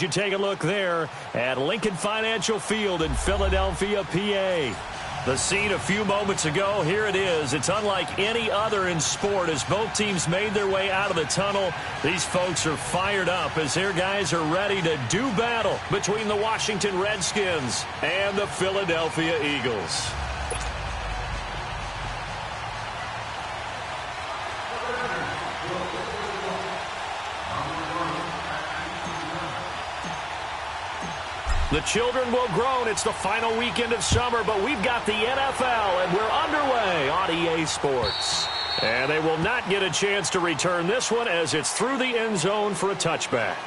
You take a look there at Lincoln Financial Field in Philadelphia, PA. The scene a few moments ago, here it is. It's unlike any other in sport as both teams made their way out of the tunnel. These folks are fired up as their guys are ready to do battle between the Washington Redskins and the Philadelphia Eagles. The children will groan. It's the final weekend of summer, but we've got the NFL, and we're underway on EA Sports. And they will not get a chance to return this one as it's through the end zone for a touchback.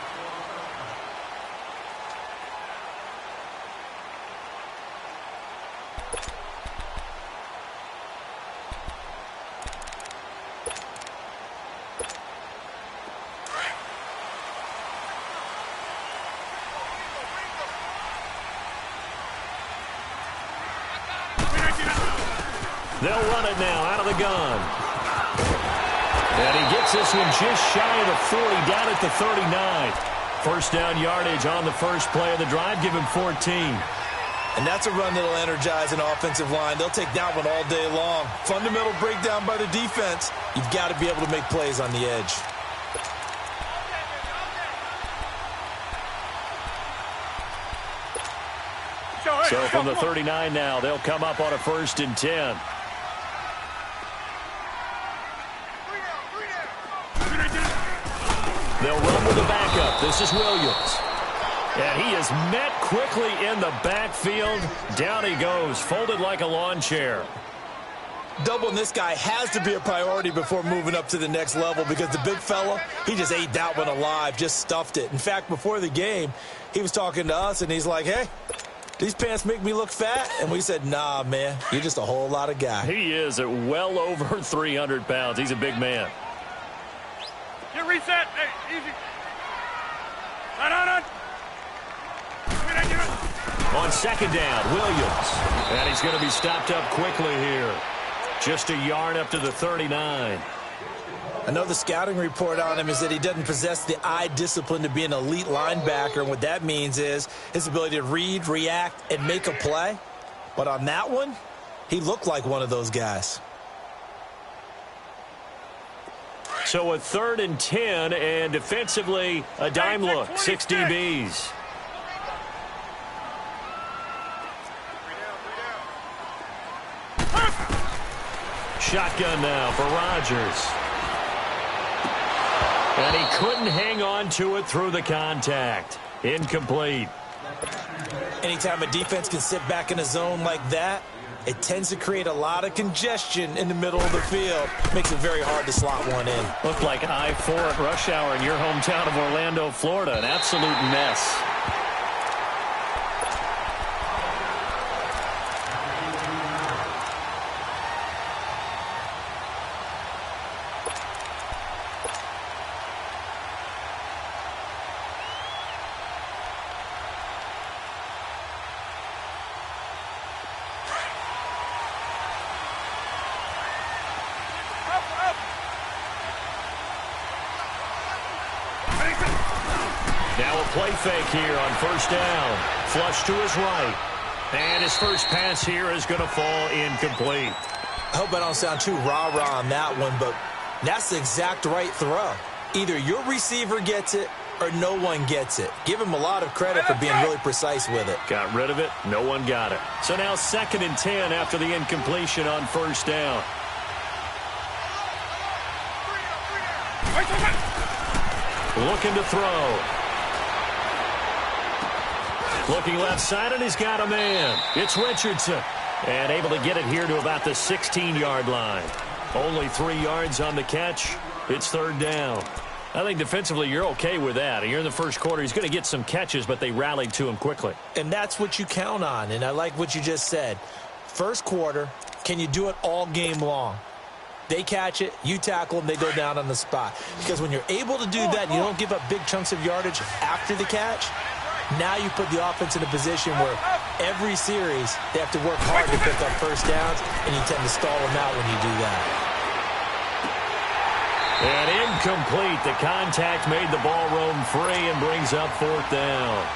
They'll run it now out of the gun. And he gets this one just shy of the 40, down at the 39. First down yardage on the first play of the drive. Give him 14. And that's a run that'll energize an offensive line. They'll take that one all day long. Fundamental breakdown by the defense. You've got to be able to make plays on the edge. So from the 39 now, they'll come up on a 1st and 10. They'll run with the backup. This is Williams. And he is met quickly in the backfield. Down he goes, folded like a lawn chair. Doubling this guy has to be a priority before moving up to the next level because the big fella, he just ate that one alive, just stuffed it. In fact, before the game, he was talking to us, and he's like, hey, these pants make me look fat? And we said, nah, man, you're just a whole lot of guy. He is at well over 300 pounds. He's a big man. Get reset. Hey, easy. On. On second down, Williams. And he's going to be stopped up quickly here. Just a yard up to the 39. I know the scouting report on him is that he doesn't possess the eye discipline to be an elite linebacker. And what that means is his ability to read, react, and make a play. But on that one, he looked like one of those guys. So a 3rd and 10, and defensively, a dime look, 6 DBs. Shotgun now for Rodgers. And he couldn't hang on to it through the contact. Incomplete. Anytime a defense can sit back in a zone like that, it tends to create a lot of congestion in the middle of the field. Makes it very hard to slot one in. Looked like I-4 at rush hour in your hometown of Orlando, Florida. An absolute mess. Now a play fake here on 1st down. Flush to his right. And his first pass here is going to fall incomplete. I hope I don't sound too rah-rah on that one, but that's the exact right throw. Either your receiver gets it or no one gets it. Give him a lot of credit for being really precise with it. Got rid of it. No one got it. So now 2nd and 10 after the incompletion on 1st down. Looking to throw. Looking left side, and he's got a man. It's Richardson. And able to get it here to about the 16-yard line. Only 3 yards on the catch. It's 3rd down. I think defensively you're okay with that. Here in the first quarter, he's going to get some catches, but they rallied to him quickly. And that's what you count on, and I like what you just said. First quarter, can you do it all game long? They catch it, you tackle them, they go down on the spot. Because when you're able to do that and you don't give up big chunks of yardage after the catch, now you put the offense in a position where every series they have to work hard to pick up first downs, and you tend to stall them out when you do that. And incomplete. The contact made the ball roam free and brings up fourth down.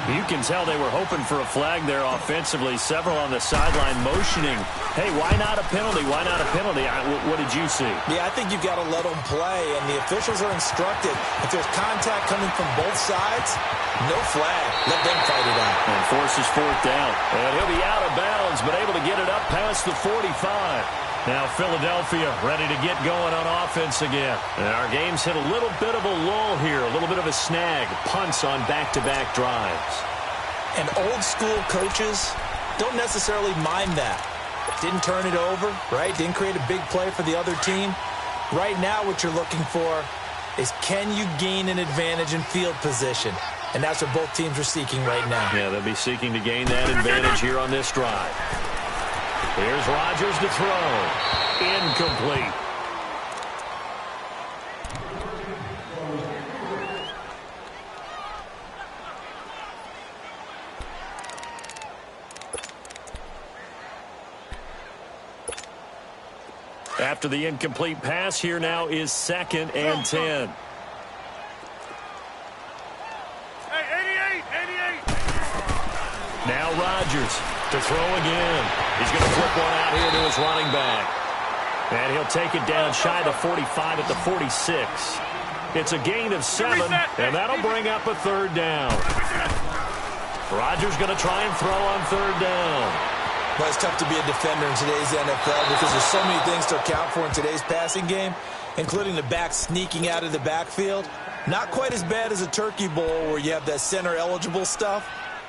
You can tell they were hoping for a flag there offensively. Several on the sideline motioning. Hey, why not a penalty? Why not a penalty? What did you see? Yeah, I think you've got to let them play, and the officials are instructed. If there's contact coming from both sides, no flag. Let them fight it out. And forces fourth down. And he'll be out of bounds, but able to get it up past the 45. Now Philadelphia ready to get going on offense again. And our game's hit a little bit of a lull here, a little bit of a snag. Punts on back-to-back drives. And old-school coaches don't necessarily mind that. Didn't turn it over, right? Didn't create a big play for the other team. Right now what you're looking for is can you gain an advantage in field position? And that's what both teams are seeking right now. Yeah, they'll be seeking to gain that advantage here on this drive. Here's Rodgers to throw. Incomplete. After the incomplete pass, here now is 2nd and 10. Hey, 88. Now Rodgers to throw again. He's going to flip one out here to his running back. And he'll take it down shy of the 45 at the 46. It's a gain of 7, and that'll bring up a third down. Rodgers going to try and throw on third down. Well, it's tough to be a defender in today's NFL because there's so many things to account for in today's passing game, including the back sneaking out of the backfield. Not quite as bad as a turkey bowl where you have that center-eligible stuff,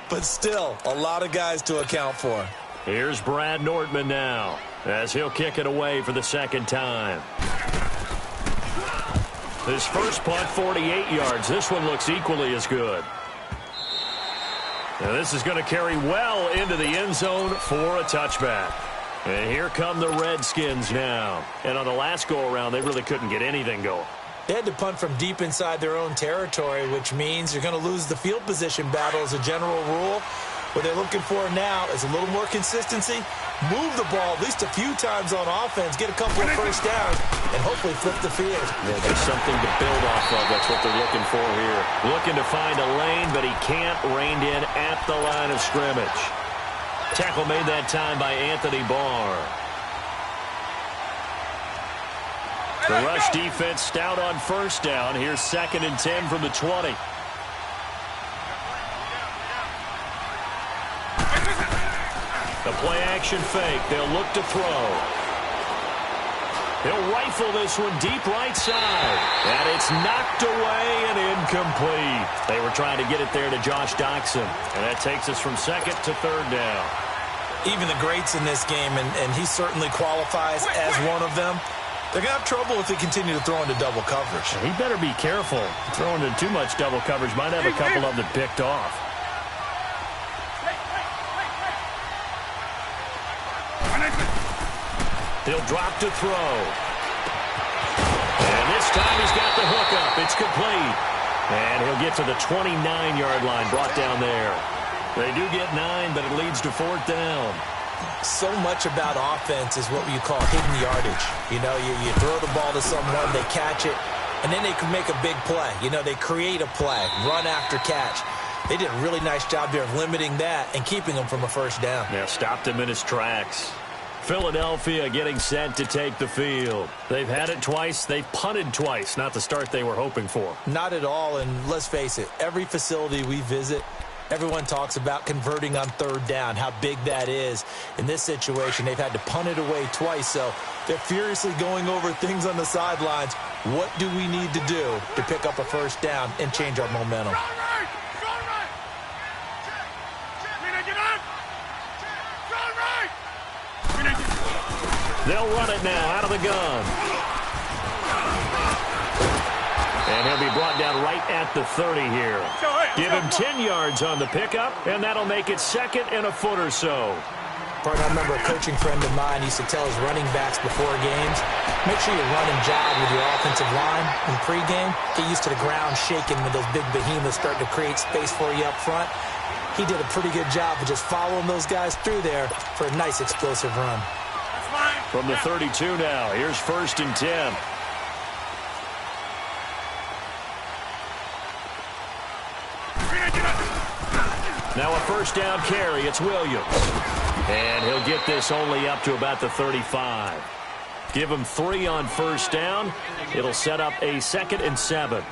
but still a lot of guys to account for. Here's Brad Nordman now as he'll kick it away for the second time. His first punt, 48 yards. This one looks equally as good. Now this is going to carry well into the end zone for a touchback. And here come the Redskins now. And on the last go-around, they really couldn't get anything going. They had to punt from deep inside their own territory, which means you're going to lose the field position battle as a general rule. What they're looking for now is a little more consistency, move the ball at least a few times on offense, get a couple of first downs, and hopefully flip the field. Yeah, there's something to build off of. That's what they're looking for here. Looking to find a lane, but he can't. Reined in at the line of scrimmage. Tackle made that time by Anthony Barr. The rush defense stout on first down. Here's 2nd and 10 from the 20. The play-action fake. They'll look to throw. He'll rifle this one deep right side. And it's knocked away and incomplete. They were trying to get it there to Josh Doxson. And that takes us from 2nd to 3rd down. Even the greats in this game, and he certainly qualifies as one of them, they're going to have trouble if they continue to throw into double coverage. He better be careful. Throwing into too much double coverage might have a couple of them picked off. He'll drop to throw. And this time he's got the hook up. It's complete. And he'll get to the 29-yard line, brought down there. They do get 9, but it leads to 4th down. So much about offense is what you call hidden yardage. You know, you throw the ball to someone, they catch it, and then they can make a big play. You know, they create a play, run after catch. They did a really nice job there of limiting that and keeping him from a first down. Yeah, stopped him in his tracks. Philadelphia getting set to take the field. They've had it twice. They've punted twice. Not the start they were hoping for. Not at all, and let's face it, every facility we visit, everyone talks about converting on third down, how big that is. In this situation, they've had to punt it away twice, so they're furiously going over things on the sidelines. What do we need to do to pick up a first down and change our momentum? They'll run it now out of the gun. And he'll be brought down right at the 30 here. Give him 10 yards on the pickup, and that'll make it 2nd and a foot or so. Pardon, I remember a coaching friend of mine used to tell his running backs before games, make sure you run and jog with your offensive line in pregame. Get used to the ground shaking when those big behemoths start to create space for you up front. He did a pretty good job of just following those guys through there for a nice explosive run. From the 32 now, here's 1st and 10. Now a first down carry. It's Williams. And he'll get this only up to about the 35. Give him 3 on first down. It'll set up a 2nd and 7.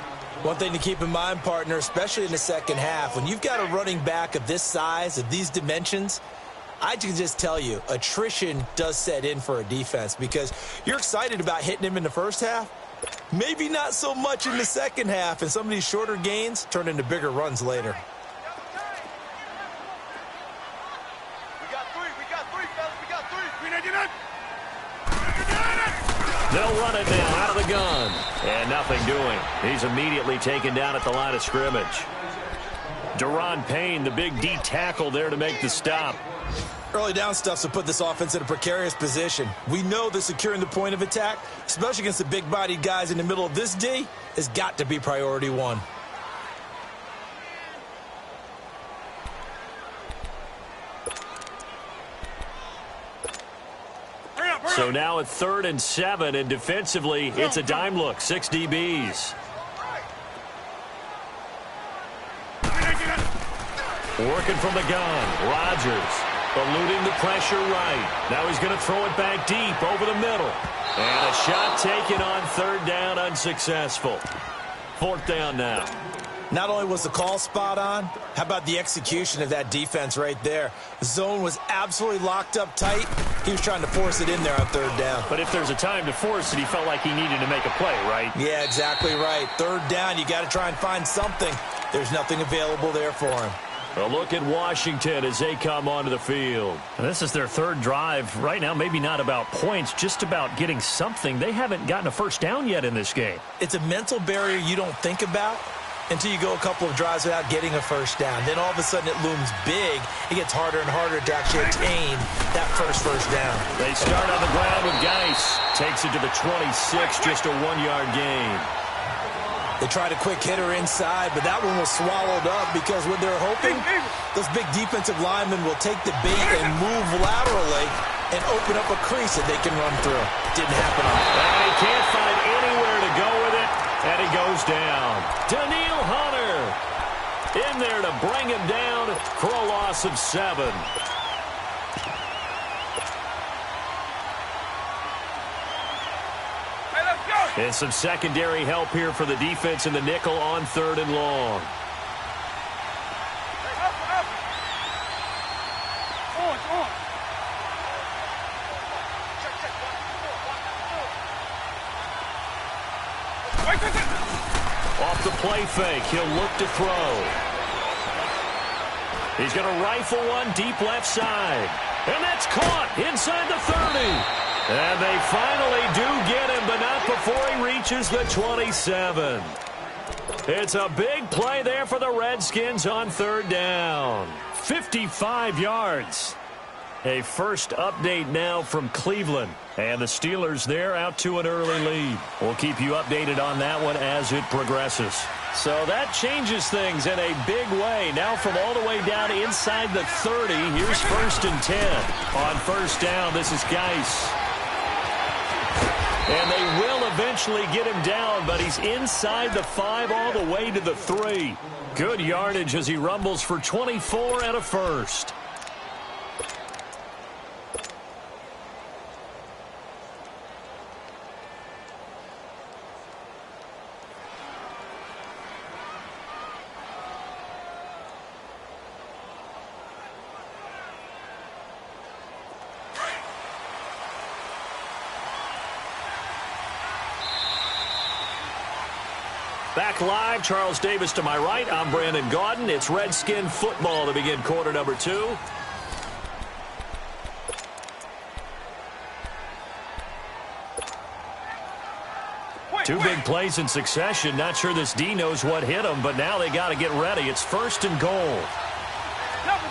One thing to keep in mind, partner, especially in the second half, when you've got a running back of this size, of these dimensions, I can just tell you, attrition does set in for a defense because you're excited about hitting him in the first half. Maybe not so much in the second half, and some of these shorter gains turn into bigger runs later. They'll run it now out of the gun. And nothing doing. He's immediately taken down at the line of scrimmage. Deron Payne, the big D tackle there to make the stop. Early down stuff to put this offense in a precarious position. We know that securing the point of attack, especially against the big-bodied guys in the middle of this D, has got to be priority 1. So now at 3rd and 7, and defensively, it's a dime look. 6 DBs. Working from the gun. Rodgers eluding the pressure right. Now he's going to throw it back deep over the middle. And a shot taken on 3rd down, unsuccessful. 4th down now. Not only was the call spot on, how about the execution of that defense right there? The zone was absolutely locked up tight. He was trying to force it in there on 3rd down. But if there's a time to force it, he felt like he needed to make a play, right? Yeah, exactly right. 3rd down, you got to try and find something. There's nothing available there for him. A look at Washington as they come onto the field. And this is their 3rd drive. Right now, maybe not about points, just about getting something. They haven't gotten a first down yet in this game. It's a mental barrier you don't think about until you go a couple of drives without getting a first down. Then all of a sudden it looms big. It gets harder and harder to actually attain that first down. They start on the ground with Geis. Takes it to the 26, just a 1-yard gain. They tried a quick hitter inside, but that one was swallowed up because when they're hoping, those big defensive linemen will take the bait and move laterally and open up a crease that they can run through. Didn't happen on that. And he can't find anywhere to go with it, and he goes down. Daniil Hunter in there to bring him down for a loss of 7. And some secondary help here for the defense in the nickel on 3rd and long. Off the play fake, he'll look to throw. He's going to rifle one deep left side. And that's caught inside the 30. And they finally do get him, but not before he reaches the 27. It's a big play there for the Redskins on 3rd down. 55 yards. A first update now from Cleveland. And the Steelers there out to an early lead. We'll keep you updated on that one as it progresses. So that changes things in a big way. Now from all the way down inside the 30, here's 1st and 10. On 1st down, this is Geis. And they will eventually get him down, but he's inside the 5 all the way to the 3. Good yardage as he rumbles for 24 and a first. Back live, Charles Davis to my right. I'm Brandon Gaudin. It's Redskin football to begin quarter number 2. Two big plays in succession. Not sure this D knows what hit him, but now they got to get ready. It's 1st and goal. Double.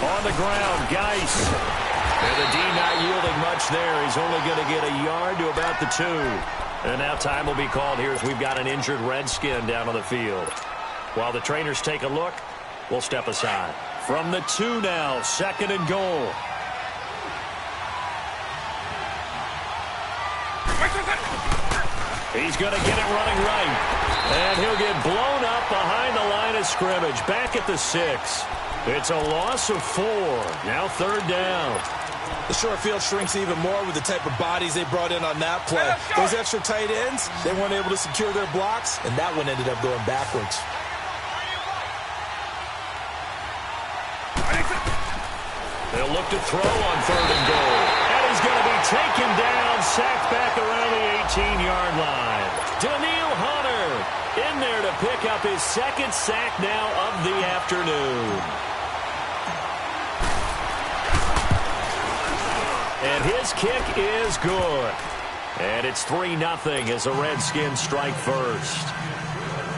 On the ground, Geis. And the D not yielding much there. He's only going to get a yard to about the 2. And now time will be called here as we've got an injured Redskin down on the field. While the trainers take a look, we'll step aside. From the 2 now, 2nd and goal. He's going to get it running right. And he'll get blown up behind the line of scrimmage, back at the 6. It's a loss of 4. Now 3rd down. The short field shrinks even more with the type of bodies they brought in on that play. Those extra tight ends, they weren't able to secure their blocks, and that one ended up going backwards. They'll look to throw on 3rd and goal. And he's going to be taken down, sacked back around the 18-yard line. Daniil Hunter in there to pick up his 2nd sack now of the afternoon. And his kick is good. And it's 3-0 as the Redskins strike first.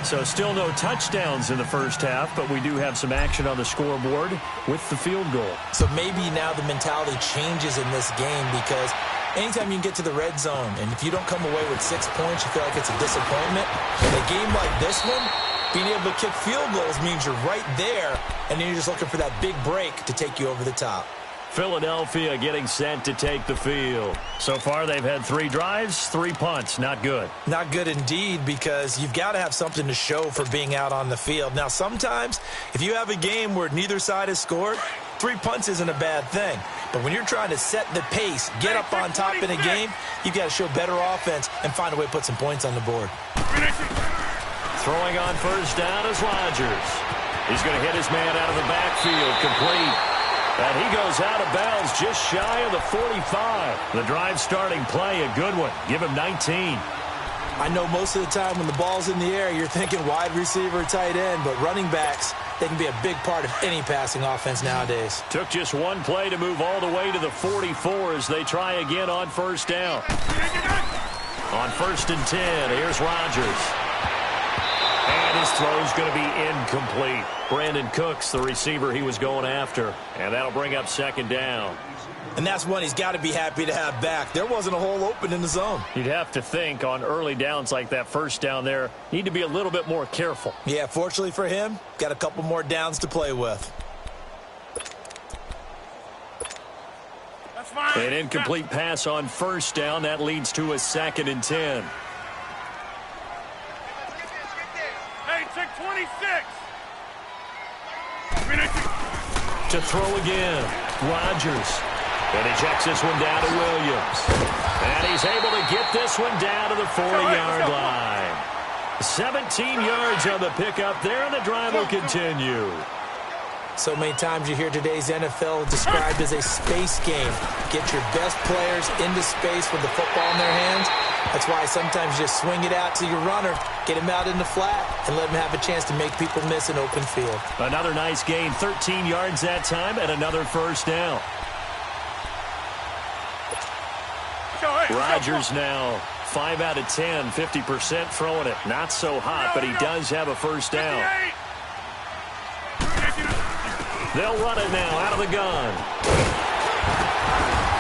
So still no touchdowns in the first half, but we do have some action on the scoreboard with the field goal. So maybe now the mentality changes in this game because anytime you can get to the red zone, and if you don't come away with 6 points, you feel like it's a disappointment. In a game like this one, being able to kick field goals means you're right there, and then you're just looking for that big break to take you over the top. Philadelphia getting set to take the field. So far, they've had 3 drives, 3 punts. Not good. Not good indeed, because you've got to have something to show for being out on the field. Now, sometimes, if you have a game where neither side has scored, 3 punts isn't a bad thing. But when you're trying to set the pace, get up on top in a game, you've got to show better offense and find a way to put some points on the board. Throwing on 1st down is Rodgers. He's going to hit his man out of the backfield, complete. And he goes out of bounds just shy of the 45. The drive starting play, a good one. Give him 19. I know most of the time when the ball's in the air, you're thinking wide receiver, tight end, but running backs, they can be a big part of any passing offense nowadays. Took just one play to move all the way to the 44 as they try again on 1st down. On 1st and 10, here's Rodgers. And his throw's going to be incomplete. Brandon Cooks, the receiver he was going after. And that'll bring up 2nd down. And that's one he's got to be happy to have back. There wasn't a hole open in the zone. You'd have to think on early downs like that 1st down there, need to be a little bit more careful. Yeah, fortunately for him, got a couple more downs to play with. That's fine. An incomplete pass on 1st down. That leads to a 2nd and 10. Hey, check 26. To throw again, Rodgers. And he checks this one down to Williams. And he's able to get this one down to the 40-yard line. 17 yards on the pickup there, and the drive will continue. So many times you hear today's NFL described as a space game. Get your best players into space with the football in their hands. That's why sometimes you just swing it out to your runner, get him out in the flat, and let him have a chance to make people miss an open field. Another nice gain, 13 yards that time, and another 1st down. Rodgers now 5 out of 10, 50% throwing it. Not so hot, but he does have a 1st down. They'll run it now out of the gun.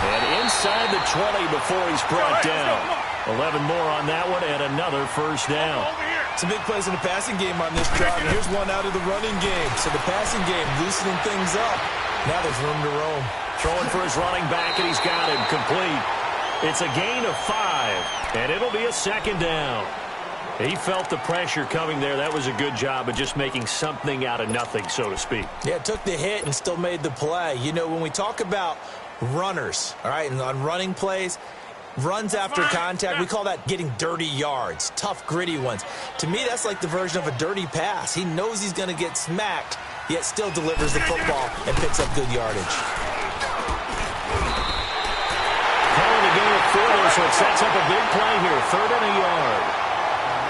And inside the 20 before he's brought down. 11 more on that one and another 1st down. Some big plays in the passing game on this drive. And here's one out of the running game. So the passing game loosening things up. Now there's room to roam. Throwing for his running back, and he's got him complete. It's a gain of 5, and it'll be a 2nd down. He felt the pressure coming there. That was a good job of just making something out of nothing, so to speak. Yeah, took the hit and still made the play. You know, when we talk about runners, all right, and on running plays, runs after contact, we call that getting dirty yards, tough, gritty ones. To me, that's like the version of a dirty pass. He knows he's going to get smacked, yet still delivers the football and picks up good yardage. Calling the game at 4, so it sets up a big play here, 3rd and a yard.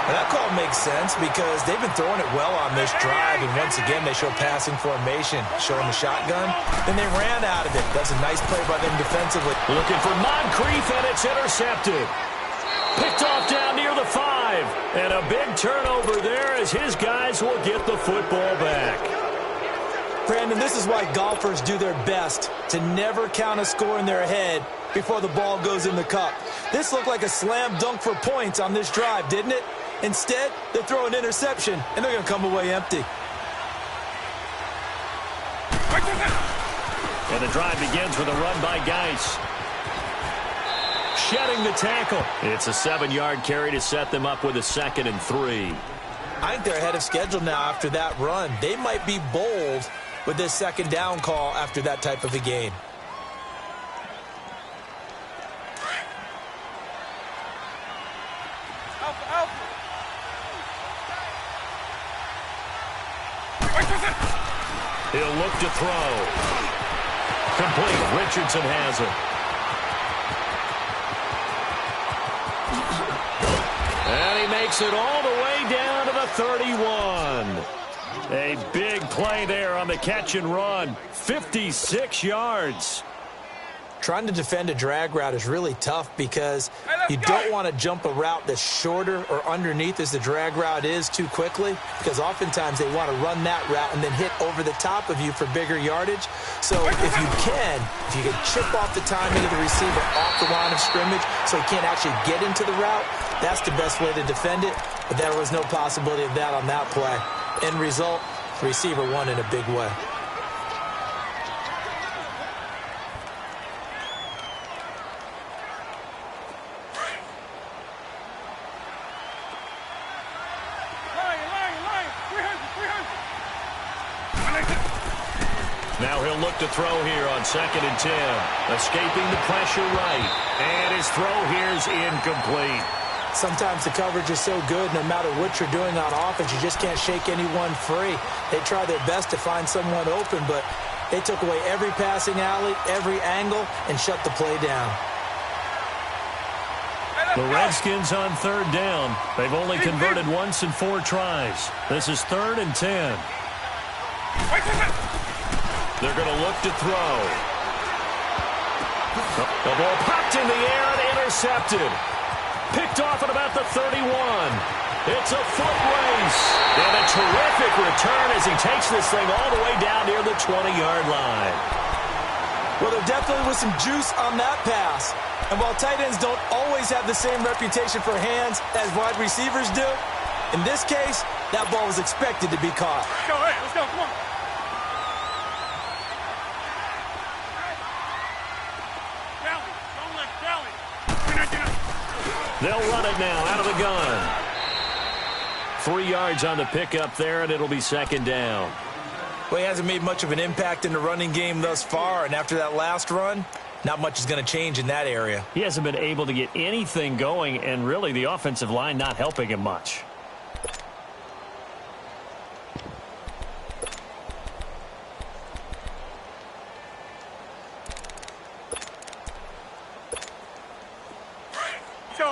And that call makes sense because they've been throwing it well on this drive, and once again they show passing formation, showing the shotgun. Then they ran out of it. That's a nice play by them defensively. Looking for Moncrief, and it's intercepted. Picked off down near the 5, and a big turnover there as his guys will get the football back. Brandon, this is why golfers do their best to never count a score in their head before the ball goes in the cup. This looked like a slam dunk for points on this drive, didn't it? Instead, they throw an interception, and they're going to come away empty. And the drive begins with a run by Geis. Shedding the tackle. It's a 7-yard carry to set them up with a 2nd and 3. I think they're ahead of schedule now after that run. They might be bold with this second down call after that type of a game. He'll look to throw. Complete. Richardson has it. And he makes it all the way down to the 31. A big play there on the catch and run. 56 yards. Trying to defend a drag route is really tough because you don't want to jump a route that's shorter or underneath as the drag route is too quickly, because oftentimes they want to run that route and then hit over the top of you for bigger yardage. So if you can chip off the timing of the receiver off the line of scrimmage so he can't actually get into the route, that's the best way to defend it. But there was no possibility of that on that play. End result, the receiver won in a big way. Now he'll look to throw here on 2nd and 10. Escaping the pressure right. And his throw here's incomplete. Sometimes the coverage is so good, no matter what you're doing on offense, you just can't shake anyone free. They try their best to find someone open, but they took away every passing alley, every angle, and shut the play down. The Redskins on 3rd down. They've only converted once in 4 tries. This is 3rd and 10. They're going to look to throw. The ball popped in the air and intercepted. Picked off at about the 31. It's a foot race. And a terrific return as he takes this thing all the way down near the 20-yard line. Well, there definitely was some juice on that pass. And while tight ends don't always have the same reputation for hands as wide receivers do, in this case, that ball was expected to be caught. Let's go, hey, let's go, come on. They'll run it now out of the gun. 3 yards on the pickup there, and it'll be 2nd down. Well, he hasn't made much of an impact in the running game thus far, and after that last run, not much is going to change in that area. He hasn't been able to get anything going, and really the offensive line not helping him much.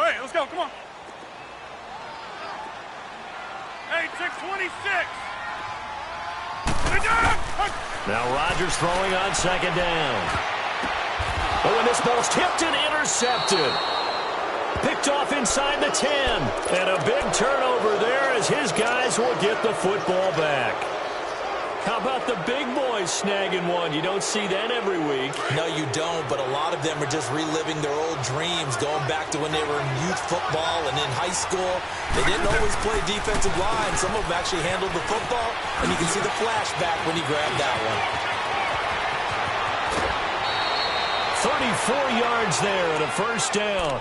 Hey, let's go, come on. Hey, 626. Now Rodgers throwing on 2nd down. Oh, and this ball's tipped and intercepted. Picked off inside the 10. And a big turnover there as his guys will get the football back. How about the big boys snagging one? You don't see that every week. No, you don't, but a lot of them are just reliving their old dreams, going back to when they were in youth football and in high school. They didn't always play defensive line. Some of them actually handled the football, and you can see the flashback when he grabbed that one. 34 yards there and a 1st down.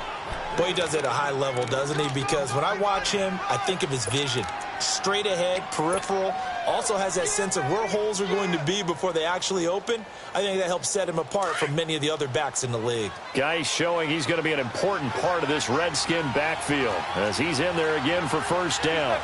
Boy, he does it at a high level, doesn't he? Because when I watch him, I think of his vision. Straight ahead, peripheral, also has that sense of where holes are going to be before they actually open. I think that helps set him apart from many of the other backs in the league. Guy's showing he's going to be an important part of this Redskin backfield as he's in there again for 1st down.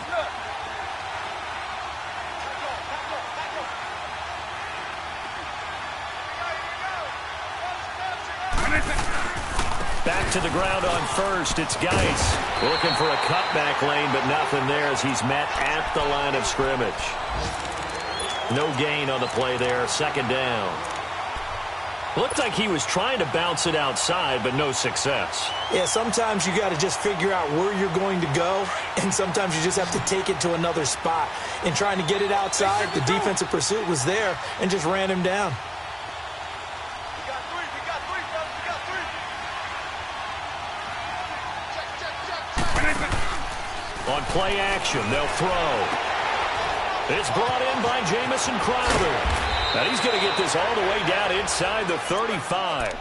Back to the ground on 1st. It's Geis looking for a cutback lane, but nothing there as he's met at the line of scrimmage. No gain on the play there. 2nd down. Looked like he was trying to bounce it outside, but no success. Yeah, sometimes you got to just figure out where you're going to go, and sometimes you just have to take it to another spot. In trying to get it outside, the defensive pursuit was there and just ran him down. On play action, they'll throw. It's brought in by Jamison Crowder. And he's going to get this all the way down inside the 35.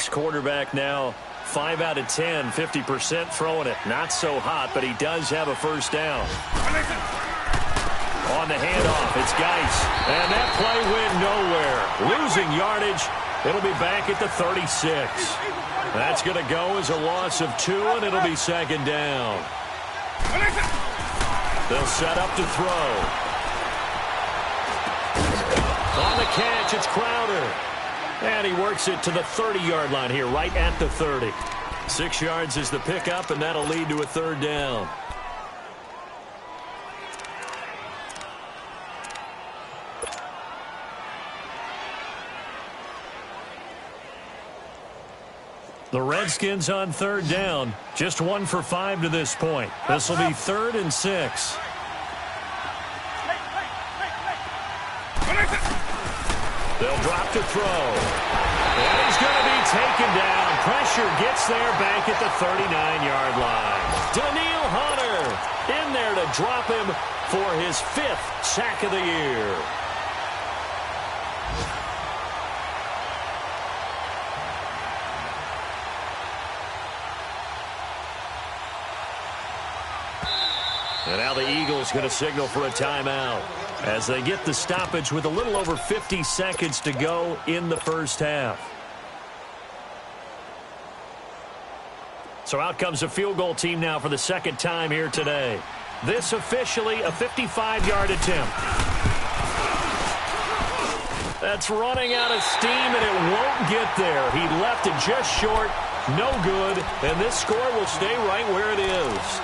This quarterback now 5 out of 10, 50% throwing it. Not so hot, but he does have a first down. On the handoff, it's Geis. And that play went nowhere. Losing yardage. It'll be back at the 36. That's going to go as a loss of 2, and it'll be second down. They'll set up to throw. On the catch, it's Crowder. And he works it to the 30-yard line here, right at the 30. 6 yards is the pickup, and that'll lead to a third down. The Redskins on third down. Just 1 for 5 to this point. This will be 3rd and 6. They'll drop to throw. And he's going to be taken down. Pressure gets there back at the 39-yard line. Daniil Hunter in there to drop him for his 5th sack of the year. And now the Eagles going to signal for a timeout as they get the stoppage with a little over 50 seconds to go in the first half. So out comes a field goal team now for the second time here today. This officially a 55-yard attempt. That's running out of steam, and it won't get there. He left it just short, no good, and this score will stay right where it is.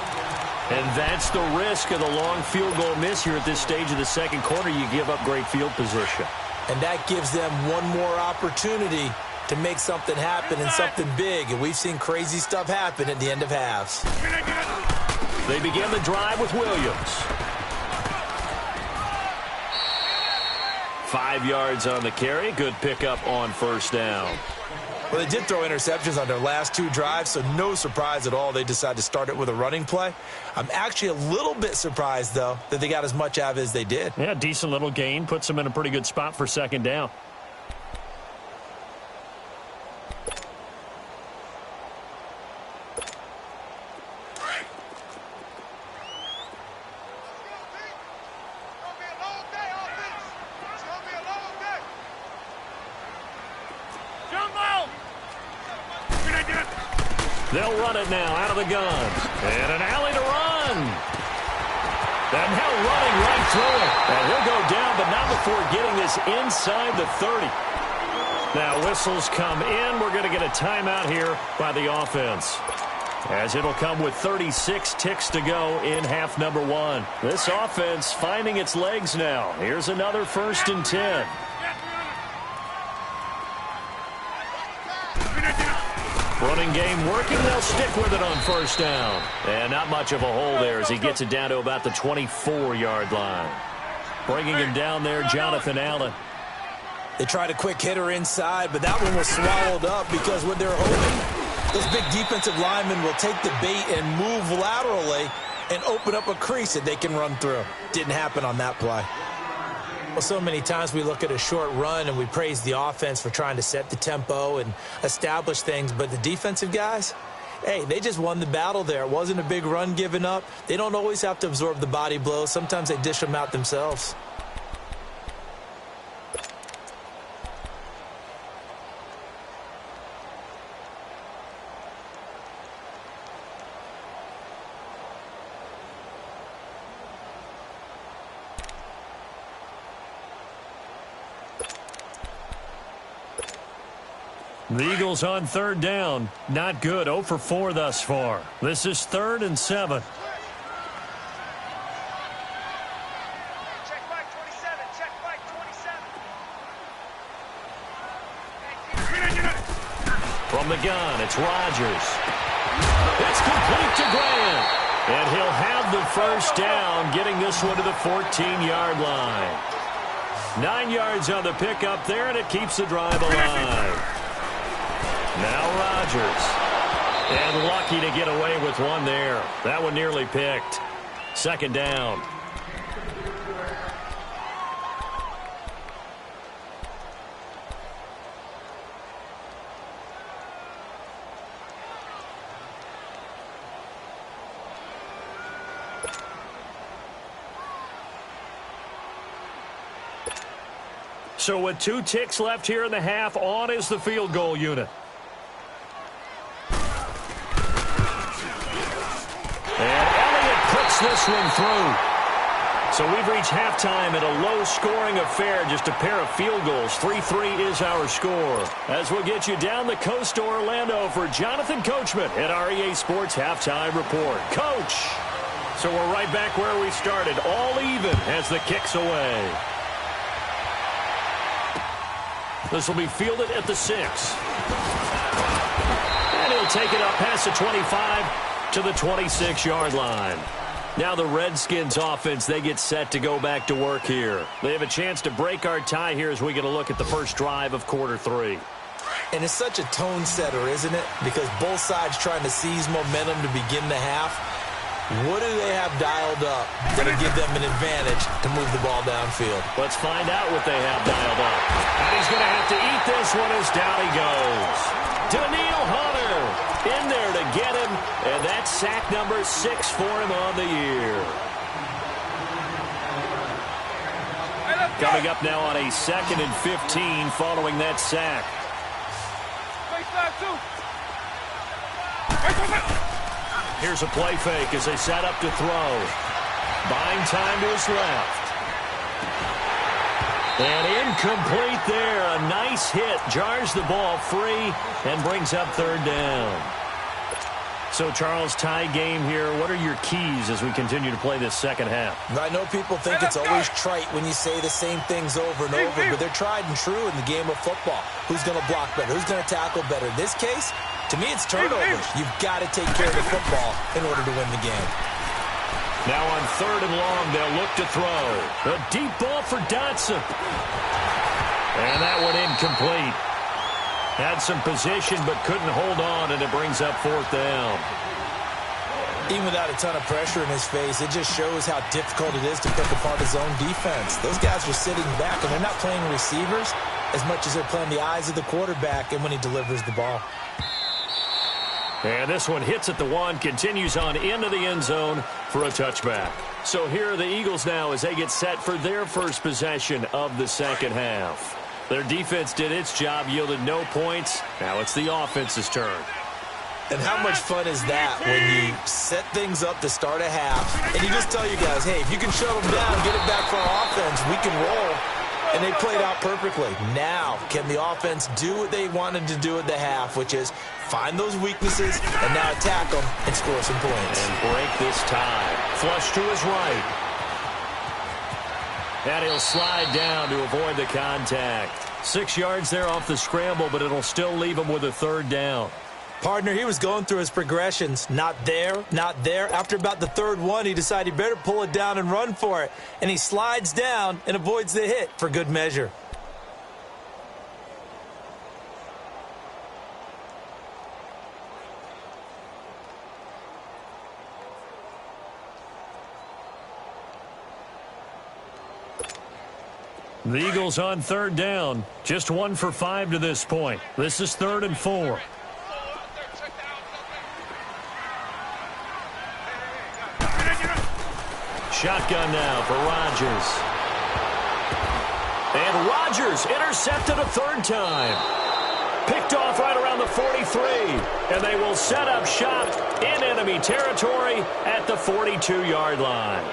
And that's the risk of the long field goal miss here at this stage of the second quarter. You give up great field position. And that gives them one more opportunity to make something happen and something big. And we've seen crazy stuff happen at the end of halves. They begin the drive with Williams. 5 yards on the carry. Good pickup on first down. Well, they did throw interceptions on their last 2 drives, so no surprise at all they decided to start it with a running play. I'm actually a little bit surprised, though, that they got as much out of it as they did. Yeah, decent little gain. Puts them in a pretty good spot for second down. They'll run it now out of the gun. And an alley to run. And now running right through it. And he'll go down, but not before getting this inside the 30. Now whistles come in. We're going to get a timeout here by the offense, as it'll come with 36 ticks to go in half number 1. This offense finding its legs now. Here's another 1st and 10. Running game working. They'll stick with it on first down. And not much of a hole there as he gets it down to about the 24-yard line. Bringing him down there, Jonathan Allen. They tried a quick hitter inside, but that one was swallowed up because when they're hoping, those big defensive linemen will take the bait and move laterally and open up a crease that they can run through. Didn't happen on that play. Well, so many times we look at a short run and we praise the offense for trying to set the tempo and establish things, but the defensive guys, hey, they just won the battle there. It wasn't a big run given up. They don't always have to absorb the body blows. Sometimes they dish them out themselves. The Eagles on third down. Not good. 0 for 4 thus far. This is 3rd and 7. Check back 27. Check back 27. From the gun, it's Rodgers. It's complete to Grant. And he'll have the first down, getting this one to the 14-yard line. 9 yards on the pickup there, and it keeps the drive alive. Now Rodgers. And lucky to get away with one there. That one nearly picked. Second down. So with 2 ticks left here in the half, on is the field goal unit. And Elliott puts this one through. So we've reached halftime at a low-scoring affair, just a pair of field goals. 3-3 is our score. As we'll get you down the coast to Orlando for Jonathan Coachman at REA Sports Halftime Report. Coach! So we're right back where we started, all even as the kick's away. This will be fielded at the 6. And he'll take it up past the 25 to the 26-yard line. Now the Redskins offense, they get set to go back to work here. They have a chance to break our tie here as we get a look at the first drive of quarter 3. And it's such a tone setter, isn't it? Because both sides trying to seize momentum to begin the half. What do they have dialed up that'll give them an advantage to move the ball downfield? Let's find out what they have dialed up. And he's going to have to eat this one as down he goes. Daniil Hunter in there to get him, and that's sack number 6 for him on the year. Coming up now on a 2nd and 15 following that sack. Here's a play fake as they set up to throw. Buying time to his left. And incomplete there. A nice hit. Jars the ball free and brings up 3rd down. So, Charles, tie game here. What are your keys as we continue to play this second half? I know people think it's always trite when you say the same things over and over, but they're tried and true in the game of football. Who's going to block better? Who's going to tackle better? In this case, to me, it's turnovers. You've got to take care of the football in order to win the game. Now on 3rd and long, they'll look to throw. A deep ball for Dotson. And that one incomplete. Had some position but couldn't hold on, and it brings up 4th down. Even without a ton of pressure in his face, it just shows how difficult it is to pick apart his own defense. Those guys are sitting back, and they're not playing receivers as much as they're playing the eyes of the quarterback and when he delivers the ball. And this one hits at the 1, continues on into the end zone for a touchback. So here are the Eagles now as they get set for their first possession of the second half. Their defense did its job, yielded no points. Now it's the offense's turn. And how much fun is that when you set things up to start a half and you just tell your guys, hey, if you can shut them down, get it back for our offense, we can roll. And they played out perfectly. Now, can the offense do what they wanted to do at the half, which is find those weaknesses and now attack them and score some points. And break this tie. Flush to his right. And he'll slide down to avoid the contact. 6 yards there off the scramble, but it'll still leave him with a 3rd down. Partner, he was going through his progressions. Not there, not there. After about the 3rd one, he decided he better pull it down and run for it. And he slides down and avoids the hit for good measure. The Eagles on 3rd down. Just 1 for 5 to this point. This is 3rd and 4. Shotgun now for Rodgers. And Rodgers intercepted a 3rd time. Picked off right around the 43. And they will set up shop in enemy territory at the 42-yard line.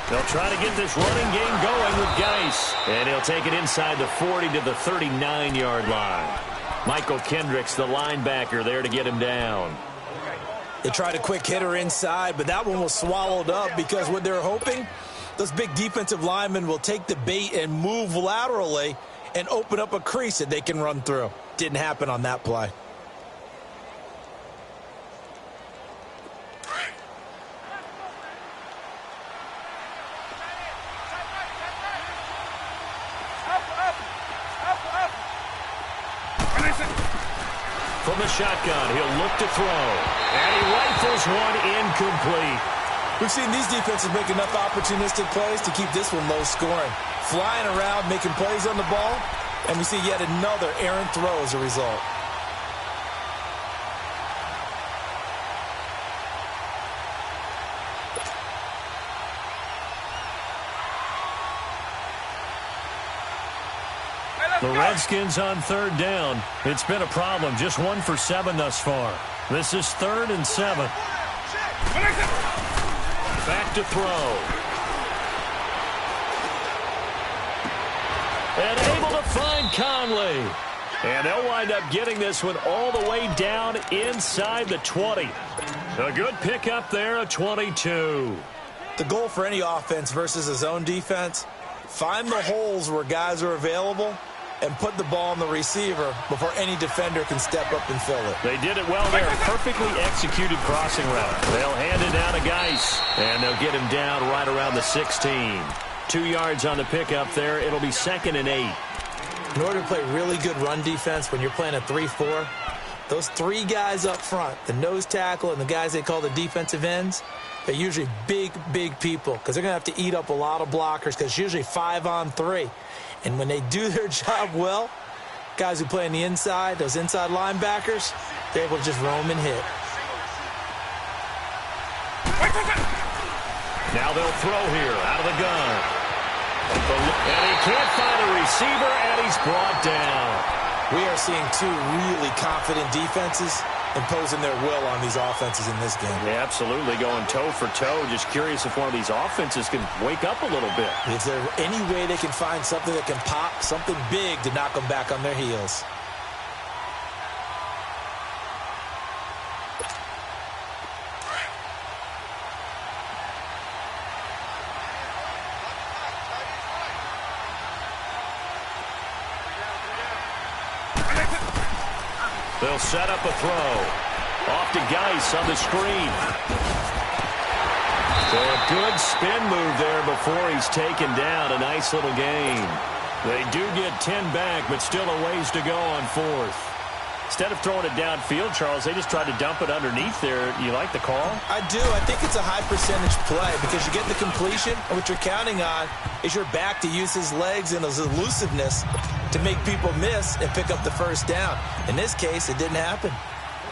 They'll try to get this running game going with Geis. And he'll take it inside the 40 to the 39-yard line. Michael Kendricks, the linebacker, there to get him down. They tried a quick hitter inside, but that one was swallowed up because what they're hoping, those big defensive linemen will take the bait and move laterally and open up a crease that they can run through. Didn't happen on that play. From the shotgun, he'll look to throw. And he rifles one incomplete. We've seen these defenses make enough opportunistic plays to keep this one low scoring. Flying around, making plays on the ball, and we see yet another errant throw as a result. The Redskins on third down. It's been a problem. Just 1 for 7 thus far. This is 3rd and 7. Back to throw. And able to find Conley. And they'll wind up getting this one all the way down inside the 20. A good pickup there, a 22. The goal for any offense versus a zone defense, find the holes where guys are available and put the ball on the receiver before any defender can step up and fill it. They did it well there. Perfectly executed crossing route. They'll hand it down to Geis, and they'll get him down right around the 16. 2 yards on the pickup there. It'll be 2nd and 8. In order to play really good run defense when you're playing a 3-4, those 3 guys up front, the nose tackle and the guys they call the defensive ends, they're usually big, big people because they're going to have to eat up a lot of blockers because it's usually 5-on-3. And when they do their job well, guys who play on the inside, those inside linebackers, they're able to just roam and hit. Now they'll throw here out of the gun. And he can't find a receiver, and he's brought down. We are seeing 2 really confident defenses imposing their will on these offenses in this game. Yeah, absolutely, going toe for toe. Just curious if one of these offenses can wake up a little bit. Is there any way they can find something that can pop, something big to knock them back on their heels? They'll set up a throw. Off to Geis on the screen. So a good spin move there before he's taken down. A nice little gain. They do get 10 back, but still a ways to go on 4th. Instead of throwing it downfield, Charles, they just tried to dump it underneath there. You like the call? I do. I think it's a high percentage play because you get the completion, and what you're counting on is your back to use his legs and his elusiveness to make people miss and pick up the first down. In this case, it didn't happen.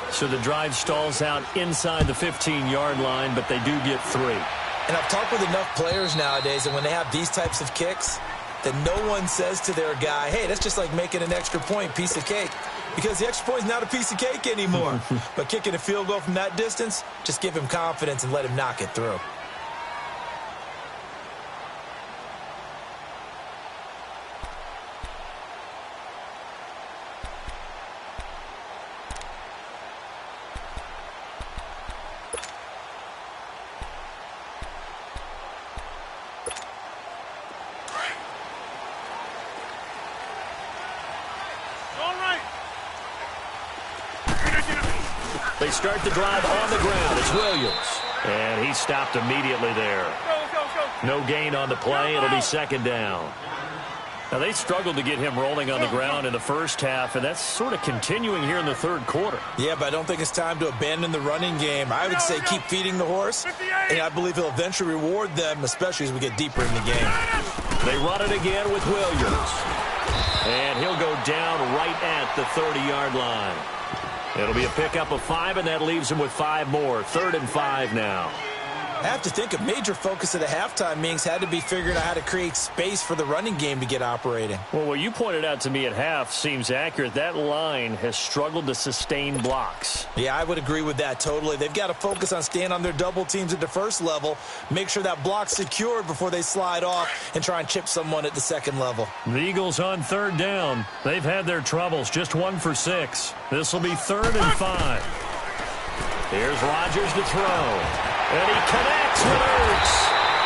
So the drive stalls out inside the 15-yard line, but they do get 3. And I've talked with enough players nowadays, and when they have these types of kicks, that no one says to their guy, hey, that's just like making an extra point, piece of cake. Because the extra point is not a piece of cake anymore. But kicking a field goal from that distance, just give him confidence and let him knock it through. They start the drive on the ground. It's Williams. And he stopped immediately there. No gain on the play. It'll be 2nd down. Now, they struggled to get him rolling on the ground in the first half, and that's sort of continuing here in the 3rd quarter. Yeah, but I don't think it's time to abandon the running game. I would say keep feeding the horse, and I believe he'll eventually reward them, especially as we get deeper in the game. They run it again with Williams. And he'll go down right at the 30-yard line. It'll be a pickup of 5, and that leaves him with 5 more. 3rd and 5 now. I have to think a major focus of the halftime meetings had to be figuring out how to create space for the running game to get operating. Well, what you pointed out to me at half seems accurate. That line has struggled to sustain blocks. Yeah, I would agree with that totally. They've got to focus on staying on their double teams at the first level, make sure that block's secured before they slide off and try and chip someone at the 2nd level. The Eagles on 3rd down. They've had their troubles, just 1 for 6. This will be 3rd and 5. Here's Rodgers to throw. And he connects with Ertz.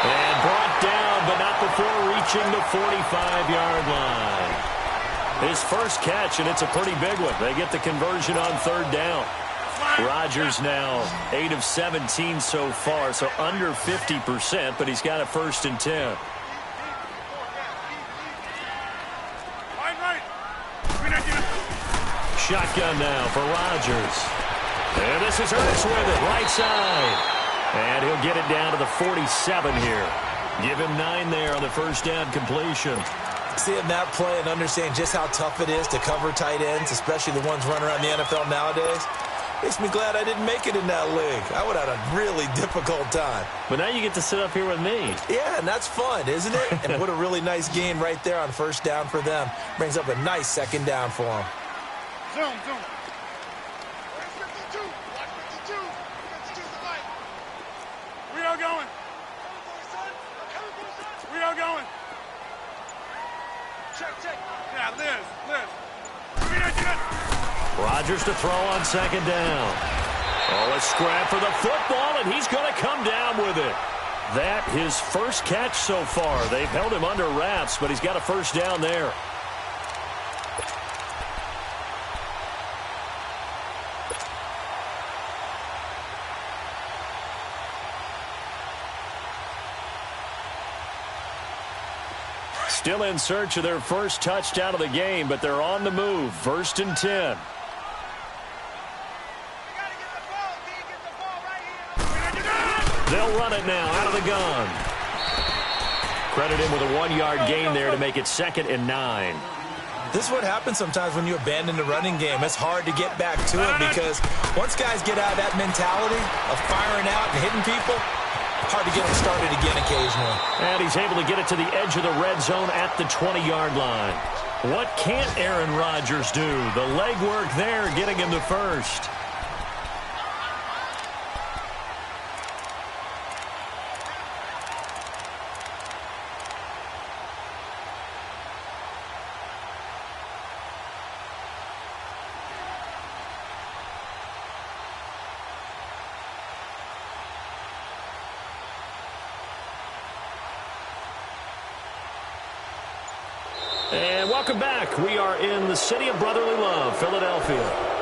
And brought down, but not before reaching the 45-yard line. His first catch, and it's a pretty big one. They get the conversion on 3rd down. Rodgers now 8 of 17 so far, so under 50%, but he's got a 1st and 10. Shotgun now for Rodgers. And this is Ertz with it, right side. And he'll get it down to the 47 here. Give him 9 there on the first down completion. Seeing that play and understand just how tough it is to cover tight ends, especially the ones running around the NFL nowadays, Makes me glad I didn't make it in that league. I would have had a really difficult time. But now you get to sit up here with me. Yeah, and that's fun, isn't it? And what a really nice gain right there on first down for them. Brings up a nice second down for them. Zoom. Where's 52? Watch 52. 52's the light. We are going. We are going. Check. Yeah, Liz. Rodgers to throw on second down. Oh, a scrap for the football, and he's going to come down with it. That his first catch so far. They've held him under wraps, but he's got a first down there. Still in search of their first touchdown of the game, but they're on the move. 1st and 10. They'll run it now out of the gun. Credit him with a 1-yard gain there to make it 2nd and 9. This is what happens sometimes when you abandon the running game. It's hard to get back to it because once guys get out of that mentality of firing out and hitting people, hard to get them started again occasionally. And he's able to get it to the edge of the red zone at the 20-yard line. What can't Aaron Rodgers do? The legwork there getting him to first. And welcome back. We are in the city of brotherly love, Philadelphia.